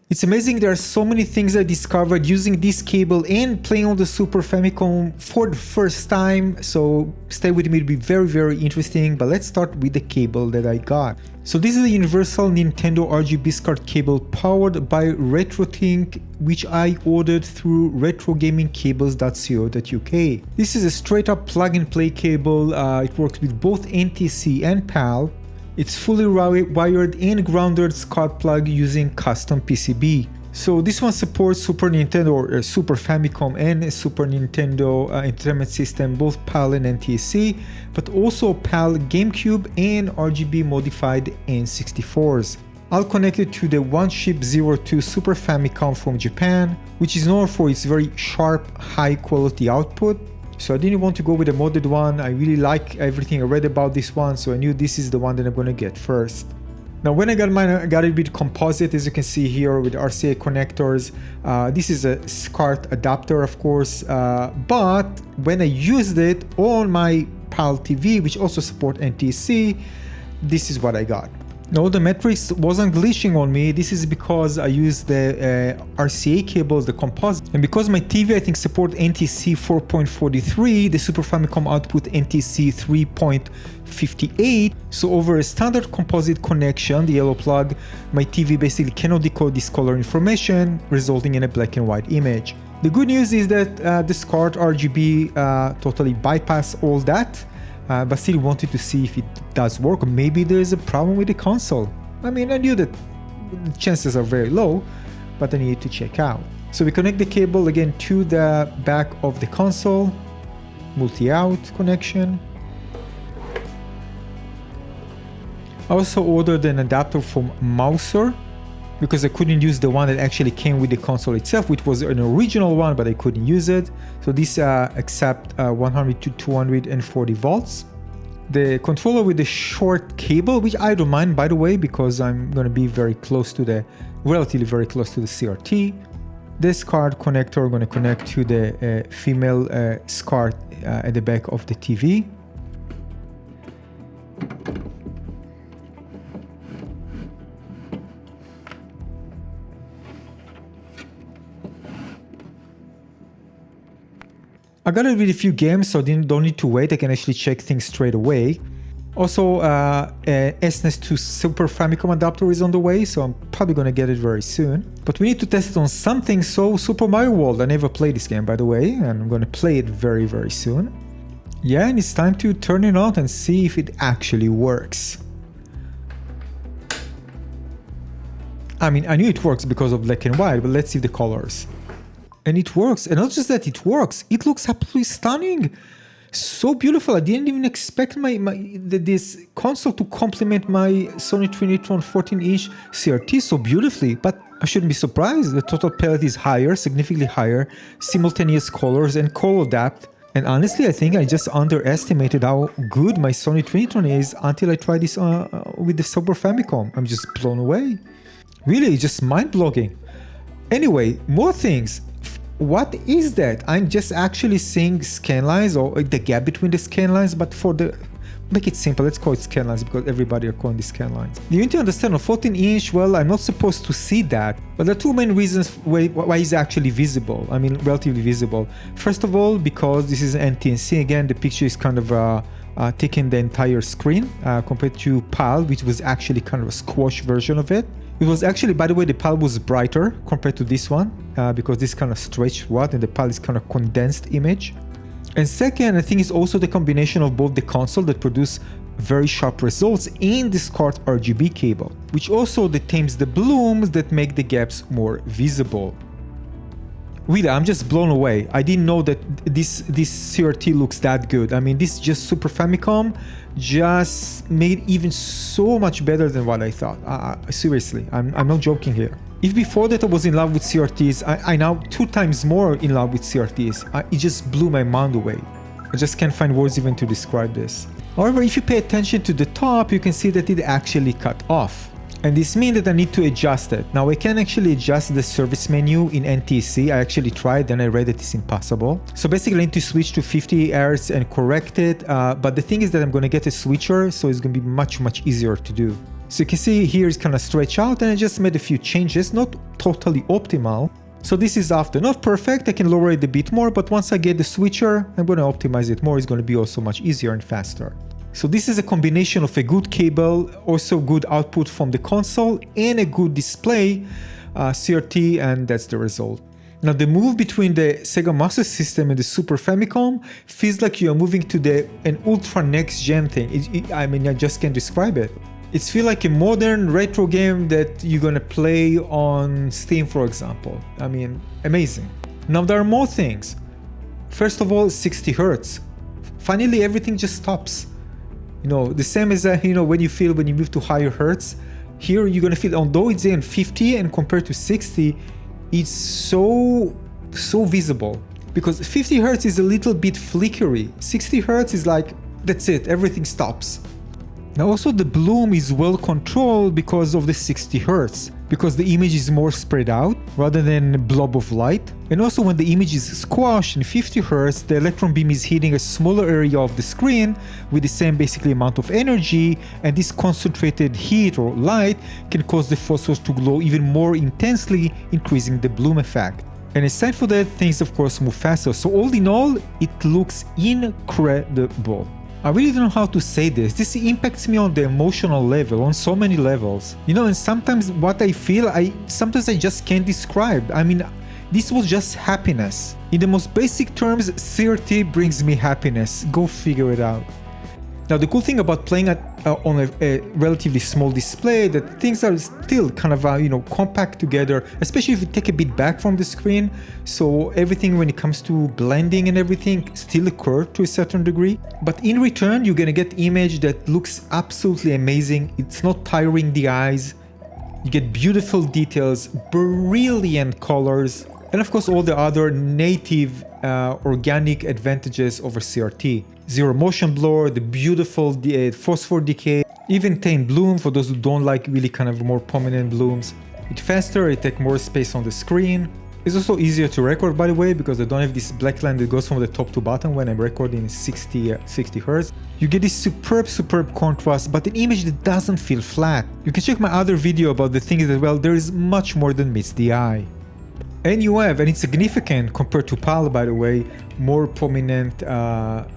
It's amazing there are so many things I discovered using this cable and playing on the Super Famicom for the first time, so stay with me, it'll be very interesting, but let's start with the cable that I got. So this is the Universal Nintendo RGB SCART cable powered by RetroTink, which I ordered through retrogamingcables.co.uk. This is a straight up plug and play cable, it works with both NTC and PAL. It's fully wired and grounded SCART plug using custom PCB. So this one supports Super Nintendo or Super Famicom and Super Nintendo Entertainment System, both PAL and NTSC, but also PAL GameCube and RGB modified N64s. I'll connect it to the 1Chip-02 Super Famicom from Japan, which is known for its very sharp, high quality output. So I didn't want to go with a modded one. I really like everything I read about this one, so I knew this is the one that I'm going to get first. Now when I got mine, I got it with composite, as you can see here, with RCA connectors. This is a SCART adapter, of course, but when I used it on my PAL TV, which also support NTSC, this is what I got. Now the matrix wasn't glitching on me. This is because I used the RCA cables, the composite, and because my TV I think support NTC 4.43, the Super Famicom output NTC 3.58. So over a standard composite connection, the yellow plug, my TV basically cannot decode this color information, resulting in a black and white image. The good news is that the SCART RGB totally bypass all that. But still wanted to see if it does work, or maybe there's a problem with the console. I mean, I knew that the chances are very low, but I needed to check out. So we connect the cable again to the back of the console, multi-out connection. I also ordered an adapter from Mouser, because I couldn't use the one that actually came with the console itself, which was an original one, but I couldn't use it. So this accepts 100 to 240 volts. The controller with the short cable, which I don't mind, by the way, because I'm going to be relatively very close to the CRT. The SCART connector, I'm going to connect to the female SCART at the back of the TV. I got it with a few games, so I don't need to wait. I can actually check things straight away. Also, SNES 2 Super Famicom adapter is on the way, so I'm probably gonna get it very soon. But we need to test it on something, so Super Mario World. I never played this game, by the way, and I'm gonna play it very soon. Yeah, and it's time to turn it on and see if it actually works. I mean, I knew it works because of black and white, but let's see the colors. And it works, and not just that it works, it looks absolutely stunning. So beautiful. I didn't even expect this console to complement my Sony Trinitron 14-inch CRT so beautifully, but I shouldn't be surprised. The total palette is higher, significantly higher, simultaneous colors and color depth. And honestly, I think I just underestimated how good my Sony Trinitron is until I tried this with the Super Famicom. I'm just blown away. Really, just mind-blowing. Anyway, more things. What is that? I'm just actually seeing scan lines, or the gap between the scan lines, but make it simple, let's call it scan lines because everybody are calling these scan lines. You need to understand on 14-inch, well, I'm not supposed to see that, but there are two main reasons why it's actually visible, I mean relatively visible. First of all, because this is NTSC, again the picture is kind of taking the entire screen compared to PAL, which was actually kind of a squash version of it. It was actually, by the way, the PAL was brighter compared to this one because this kind of stretched what, and the PAL is kind of condensed image. And second, I think it's also the combination of both the console that produce very sharp results and the SCART RGB cable, which also tames the blooms that make the gaps more visible. Really, I'm just blown away. I didn't know that this CRT looks that good. I mean, this just Super Famicom just made even so much better than what I thought. Seriously, I'm not joking here. If before that I was in love with CRTs, I now 2 times more in love with CRTs. It just blew my mind away. I just can't find words even to describe this. However, if you pay attention to the top, you can see that it actually cut off. And this means that I need to adjust it. Now I can actually adjust the service menu in NTSC. I actually tried and I read that it's impossible. So basically I need to switch to 50 Hz and correct it. But the thing is that I'm going to get a switcher, so it's going to be much easier to do. So you can see here it's kind of stretched out, and I just made a few changes, not totally optimal. So this is after, not perfect, I can lower it a bit more, but once I get the switcher, I'm going to optimize it more. It's going to be also much easier and faster. So this is a combination of a good cable, also good output from the console, and a good display, CRT, and that's the result. Now the move between the Sega Master System and the Super Famicom feels like you are moving to an ultra next gen thing. I mean, I just can't describe it. It feels like a modern retro game that you're gonna play on Steam, for example. I mean, amazing. Now there are more things. First of all, 60 Hz. Finally, everything just stops. You know, the same as when you feel when you move to higher hertz. Here you're gonna feel, although it's in 50 and compared to 60, it's so visible. Because 50 Hz is a little bit flickery. 60 Hz is like, that's it, everything stops. Now also the bloom is well controlled because of the 60 Hz, because the image is more spread out rather than a blob of light. And also when the image is squashed in 50 Hz, the electron beam is hitting a smaller area of the screen with the same basically amount of energy, and this concentrated heat or light can cause the phosphors to glow even more intensely, increasing the bloom effect. And aside from that, things of course move faster. So all in all, it looks incredible. I really don't know how to say this. This impacts me on the emotional level, on so many levels. You know, and sometimes what I feel, sometimes I just can't describe. I mean, this was just happiness. In the most basic terms, CRT brings me happiness. Go figure it out. Now, the cool thing about playing on a relatively small display, that things are still kind of, compact together, especially if you take a bit back from the screen. So everything when it comes to blending and everything still occur to a certain degree. But in return, you're gonna get image that looks absolutely amazing. It's not tiring the eyes. You get beautiful details, brilliant colors, and of course all the other native organic advantages over CRT. Zero motion blur, the beautiful phosphor decay, even tame bloom for those who don't like really kind of more prominent blooms. It's faster, it takes more space on the screen. It's also easier to record, by the way, because I don't have this black line that goes from the top to bottom when I'm recording 60 Hz. You get this superb contrast, but an image that doesn't feel flat. You can check my other video about the things that, well, there is much more than meets the eye. And you have, and it's significant compared to PAL, by the way, more prominent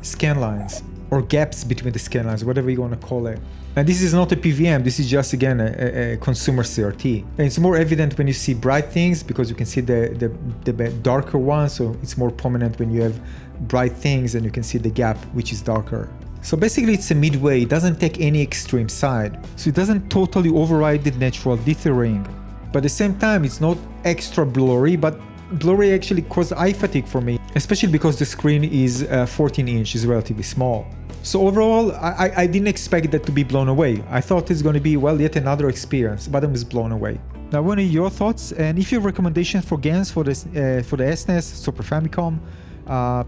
scan lines, or gaps between the scan lines, whatever you want to call it. And this is not a PVM, this is just, again, a consumer CRT. And it's more evident when you see bright things, because you can see the darker ones, so it's more prominent when you have bright things and you can see the gap, which is darker. So basically it's a midway, it doesn't take any extreme side. So it doesn't totally override the natural dithering. But at the same time, it's not extra blurry, but blurry actually causes eye fatigue for me, especially because the screen is 14 inch, is relatively small. So overall, I didn't expect that to be blown away. I thought it's going to be, well, yet another experience, but I was blown away. Now, I want to hear your thoughts, and if you have recommendations for games for the SNES, Super Famicom,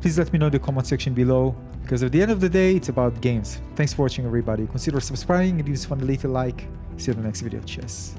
please let me know in the comment section below, because at the end of the day, it's about games. Thanks for watching, everybody. Consider subscribing, and if you just want to leave a like. See you in the next video. Cheers.